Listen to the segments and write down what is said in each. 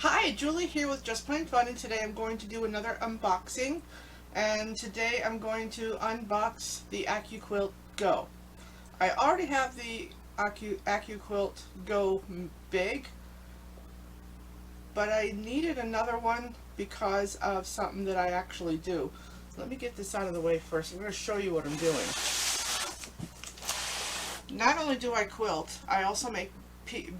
Hi, Julie here with Just Plain Fun, and today I'm going to do another unboxing. And today I'm going to unbox the AccuQuilt Go. I already have the AccuQuilt Go Big, but I needed another one because of something that I actually do. Let me get this out of the way first. I'm going to show you what I'm doing. Not only do I quilt, I also make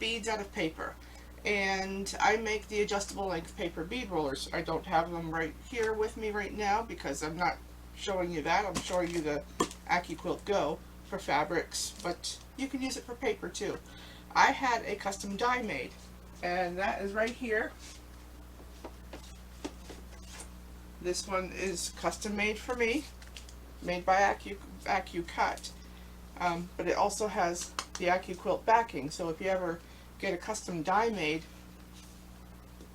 beads out of paper. And I make the adjustable length paper bead rollers. I don't have them right here with me right now because I'm not showing you that. I'm showing you the AccuQuilt Go for fabrics, but you can use it for paper too. I had a custom die made, and that is right here. This one is custom made for me, made by AccuQuilt, but it also has the AccuQuilt backing, so if you ever get a custom die made,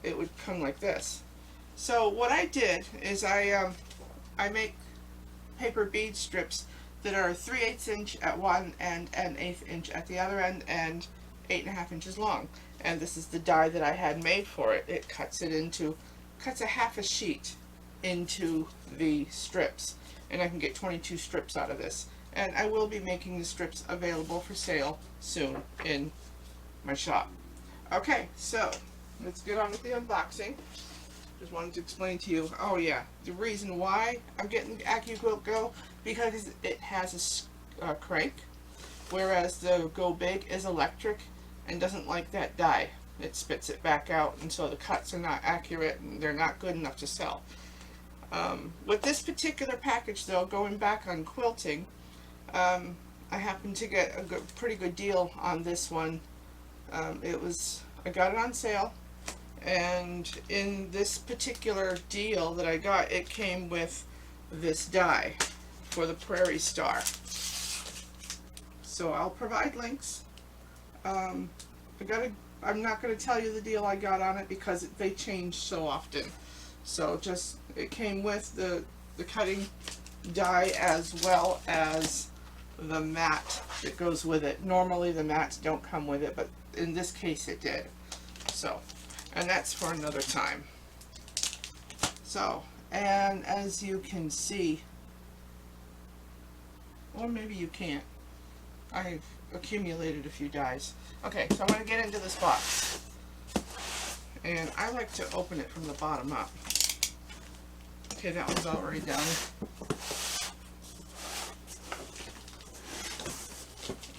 it would come like this. So what I did is I make paper bead strips that are 3/8 inch at one end and 1/8 inch at the other end and 8.5 inches long. And this is the die that I had made for it. It cuts a half a sheet into the strips, and I can get 22 strips out of this. And I will be making the strips available for sale soon in my shop. Okay, so let's get on with the unboxing. Just wanted to explain to you, oh yeah, the reason why I'm getting the AccuQuilt Go, because it has a crank, whereas the Go Big is electric and doesn't like that die. It spits it back out, and so the cuts are not accurate and they're not good enough to sell. With this particular package though, going back on quilting, I happened to get a pretty good deal on this one. I got it on sale, and in this particular deal that I got, it came with this die for the Prairie Star. So I'll provide links. I'm not going to tell you the deal I got on it because they change so often. So it came with the cutting die as well as the mat that goes with it. Normally the mats don't come with it, but in this case it did. So, and that's for another time. So, and as you can see, or maybe you can't, I've accumulated a few dies. Okay, so I'm going to get into this box, and I like to open it from the bottom up. Okay, that one's already done.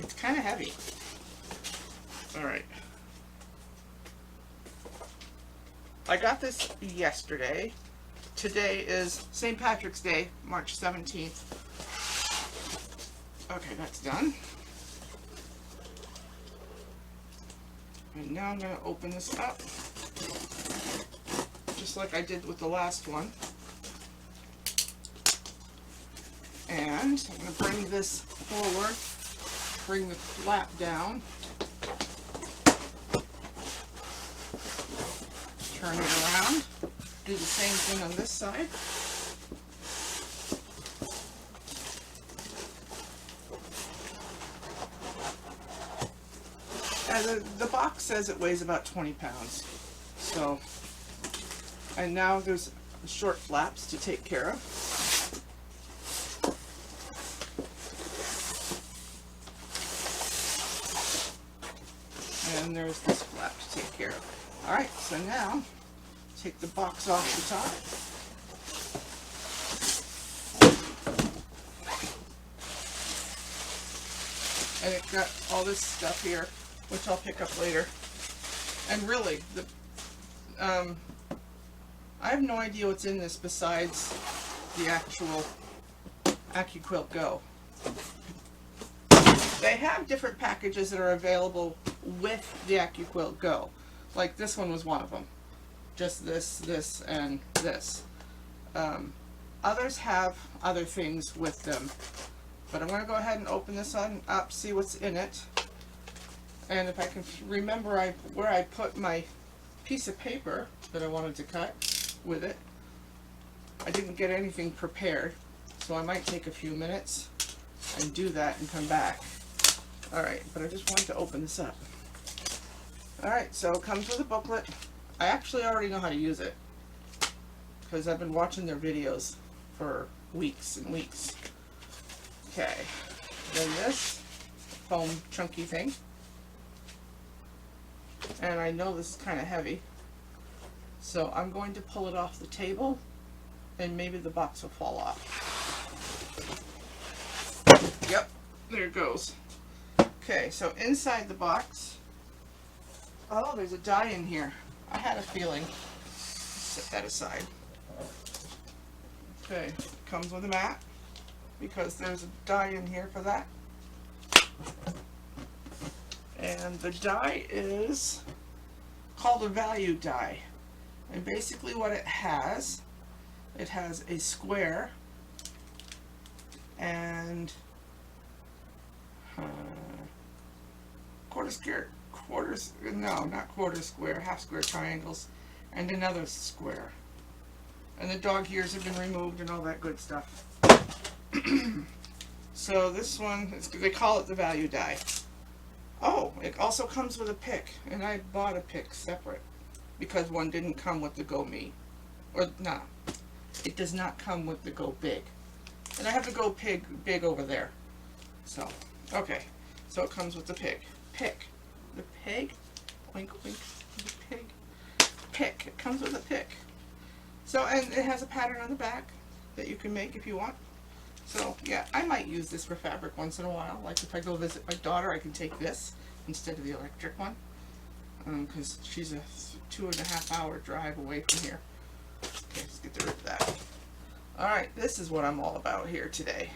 It's kind of heavy. Alright. I got this yesterday. Today is St. Patrick's Day, March 17th. Okay, that's done. And now I'm going to open this up, just like I did with the last one. And I'm going to bring this forward, bring the flap down, turn it around, do the same thing on this side. And the box says it weighs about 20 pounds. So, and now there's short flaps to take care of. And there's this flap to take care of. Alright, so now, take the box off the top. And it's got all this stuff here, which I'll pick up later. And really, I have no idea what's in this besides the actual AccuQuilt Go. They have different packages that are available with the AccuQuilt Go. Like this one was one of them. Just this, and this. Others have other things with them. But I'm going to go ahead and open this up, see what's in it. And if I can remember where I put my piece of paper that I wanted to cut with it. I didn't get anything prepared, so I might take a few minutes and do that and come back. Alright, but I just wanted to open this up. Alright, so it comes with a booklet. I actually already know how to use it because I've been watching their videos for weeks and weeks. Okay, then this foam chunky thing, and I know this is kind of heavy, so I'm going to pull it off the table and maybe the box will fall off. Yep, there it goes. Okay, so inside the box, oh, there's a die in here. I had a feeling. Set that aside. Okay, comes with a mat because there's a die in here for that. And the die is called a value die. And basically what it has a square and quarter square, half square triangles, and another square. And the dog ears have been removed and all that good stuff. So this one, they call it the value die. Oh, it also comes with a pick, and I bought a pick separate because one didn't come with the Go Me. Or, nah, it does not come with the Go Big. And I have the Go Big over there. So, okay, so it comes with the pick. The pig? Oink, oink, the pig. Pick, it comes with a pick. So, and it has a pattern on the back that you can make if you want. So, yeah, I might use this for fabric once in a while. Like if I go visit my daughter, I can take this instead of the electric one. Because she's a 2.5 hour drive away from here. Okay, let's get rid of that. Alright, this is what I'm all about here today.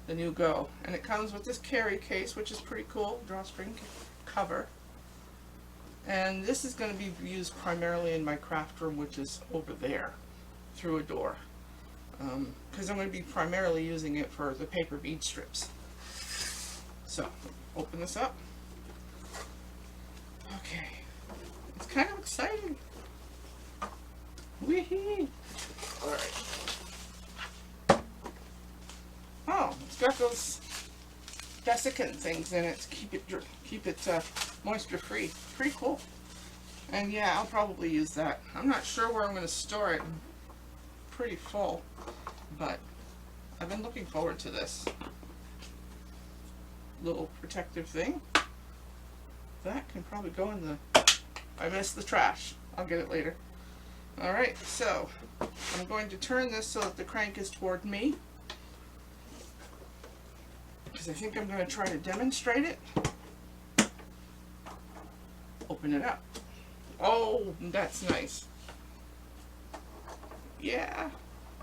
The new Go. And it comes with this carry case, which is pretty cool. Drawstring cover. And this is going to be used primarily in my craft room, which is over there, through a door. Because I'm going to be primarily using it for the paper bead strips. So, open this up. Okay. It's kind of exciting. Wee-hee. Alright. Oh, it's got those desiccant things in it to keep it moisture free. Pretty cool. And yeah, I'll probably use that. I'm not sure where I'm going to store it. Pretty full, but I've been looking forward to this little protective thing. That can probably go in the, I missed the trash. I'll get it later. Alright, so I'm going to turn this so that the crank is toward me, because I think I'm going to try to demonstrate it. Open it up. Oh, that's nice. Yeah.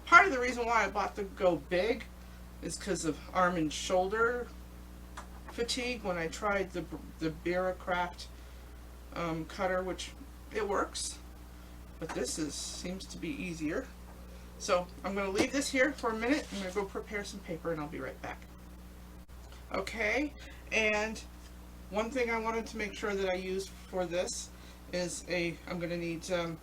Part of the reason why I bought the Go Big is because of arm and shoulder fatigue when I tried the Bureaucraft cutter, which it works, but this seems to be easier. So I'm going to leave this here for a minute. I'm going to go prepare some paper and I'll be right back. Okay, and one thing I wanted to make sure that I use for this is I'm going to need some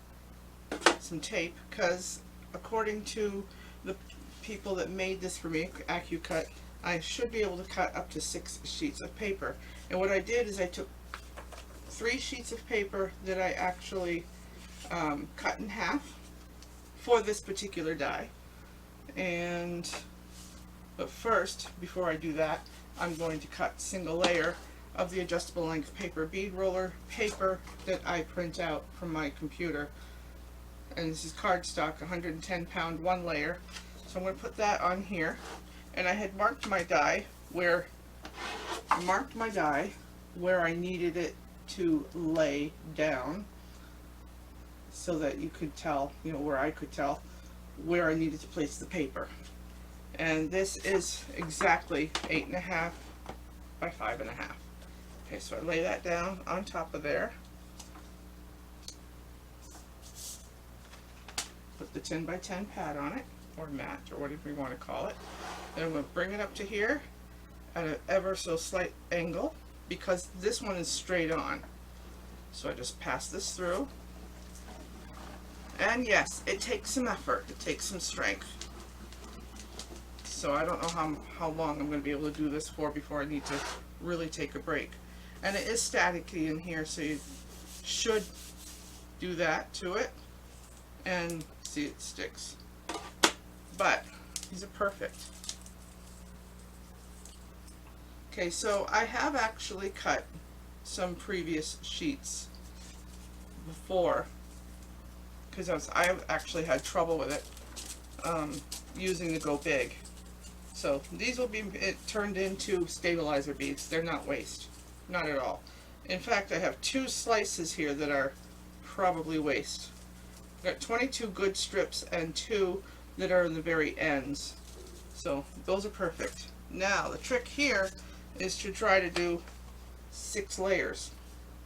tape, because according to the people that made this for me, AccuQuilt, I should be able to cut up to 6 sheets of paper. And what I did is I took 3 sheets of paper that I actually cut in half for this particular die. But first, before I do that, I'm going to cut single layer of the adjustable length paper bead roller paper that I print out from my computer. And this is cardstock, 110 pound 1 layer. So I'm going to put that on here. And I had marked my die where I needed it to lay down, so that you could tell, where I could tell where I needed to place the paper. And this is exactly 8.5 by 5.5. Okay, so I lay that down on top of there. Put the 10 by 10 pad on it, or mat, or whatever you want to call it. Then I'm going to bring it up to here at an ever so slight angle, because this one is straight on. So I just pass this through. And yes, it takes some effort, it takes some strength. So I don't know how long I'm going to be able to do this for before I need to really take a break. And it is staticky in here, so you should do that to it, and see, it sticks. But these are perfect. Okay, so I have actually cut some previous sheets before, because I actually had trouble with it using the Go Big. So these will be turned into stabilizer beads. They're not waste, not at all. In fact, I have 2 slices here that are probably waste. I've got 22 good strips and 2 that are in the very ends. So those are perfect. Now the trick here is to try to do 6 layers.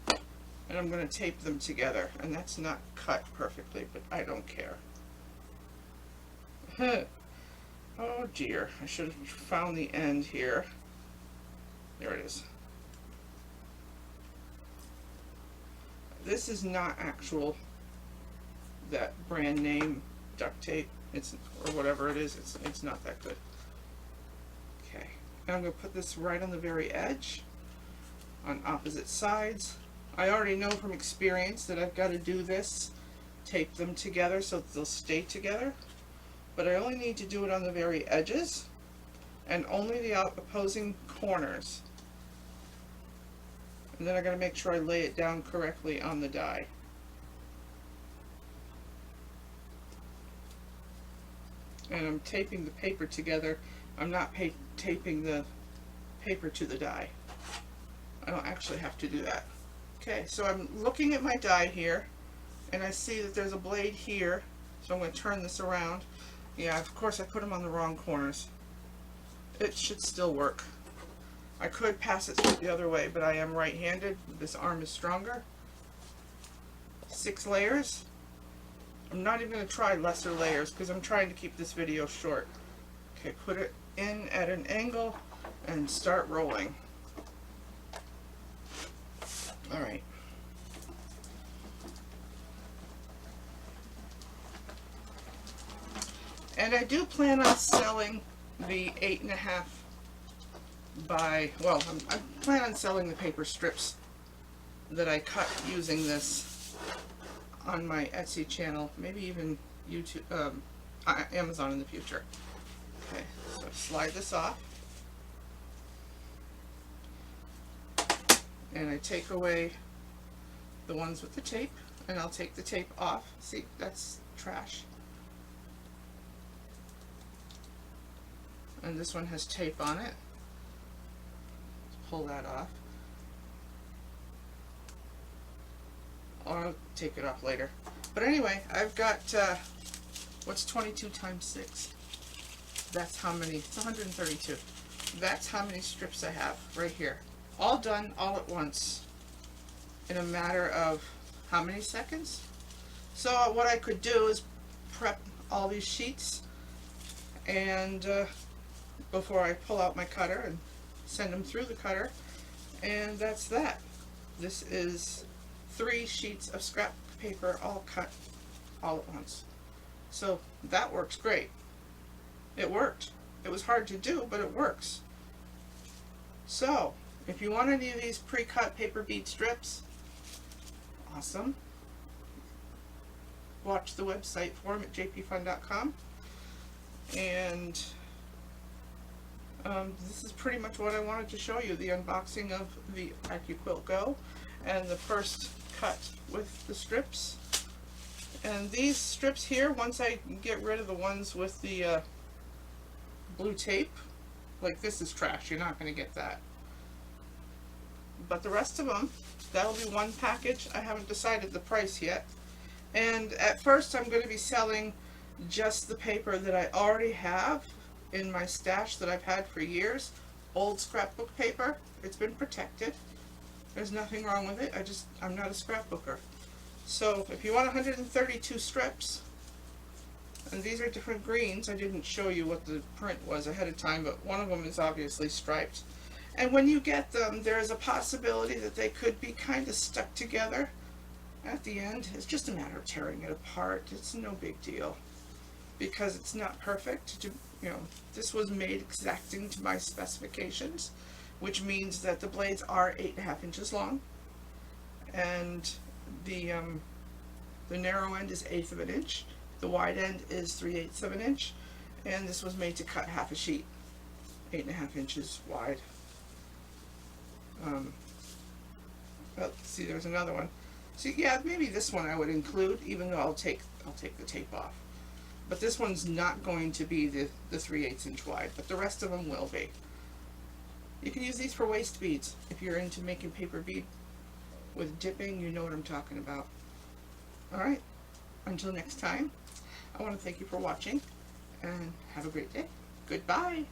And I'm going to tape them together. And that's not cut perfectly, but I don't care. Oh dear, I should have found the end here. There it is. This is not actual, that brand name duct tape, or whatever it is, it's not that good. Okay, now I'm going to put this right on the very edge, on opposite sides. I already know from experience that I've got to do this, tape them together so that they'll stay together, but I only need to do it on the very edges, and only the opposing corners. And then I gotta make sure I lay it down correctly on the die. And I'm taping the paper together. I'm not taping the paper to the die. I don't actually have to do that. Okay, so I'm looking at my die here, and I see that there's a blade here, so I'm going to turn this around. Yeah, of course I put them on the wrong corners. It should still work. I could pass it the other way, but I am right-handed. This arm is stronger. 6 layers. I'm not even going to try lesser layers because I'm trying to keep this video short. Okay, put it in at an angle and start rolling. Alright. And I do plan on selling the 8.5 by, well, I plan on selling the paper strips that I cut using this on my Etsy channel, maybe even YouTube, Amazon in the future. Okay, so slide this off, and I take away the ones with the tape, and I'll take the tape off. See, that's trash. And this one has tape on it. Pull that off. Or I'll take it off later. But anyway, I've got, what's 22 times 6? That's how many, it's 132. That's how many strips I have right here. All done, all at once, in a matter of how many seconds? So what I could do is prep all these sheets, and before I pull out my cutter and send them through the cutter, and that's that. This is 3 sheets of scrap paper all cut all at once. So that works great. It worked. It was hard to do, but it works. So if you want any of these pre-cut paper bead strips, awesome. Watch the website for them at jpfun.com. And this is pretty much what I wanted to show you, the unboxing of the AccuQuilt Go and the first cut with the strips. And these strips here, once I get rid of the ones with the blue tape, like this is trash, you're not going to get that. But the rest of them, that'll be one package. I haven't decided the price yet. And at first I'm going to be selling just the paper that I already have in my stash that I've had for years. Old scrapbook paper. It's been protected. There's nothing wrong with it. I'm not a scrapbooker. So if you want 132 strips, and these are different greens. I didn't show you what the print was ahead of time, but one of them is obviously striped. And when you get them, there is a possibility that they could be kind of stuck together at the end. It's just a matter of tearing it apart. It's no big deal, because it's not perfect. You know, this was made exacting to my specifications, which means that the blades are 8.5 inches long, and the The narrow end is 1/8 of an inch. The wide end is 3/8 of an inch. And this was made to cut half a sheet, 8.5 inches wide. Oh, see, there's another one. See, yeah, maybe this one I would include, even though I'll take the tape off. But this one's not going to be the 3/8 inch wide, but the rest of them will be. You can use these for waist beads. If you're into making paper bead with dipping, you know what I'm talking about. Alright, until next time, I want to thank you for watching, and have a great day. Goodbye.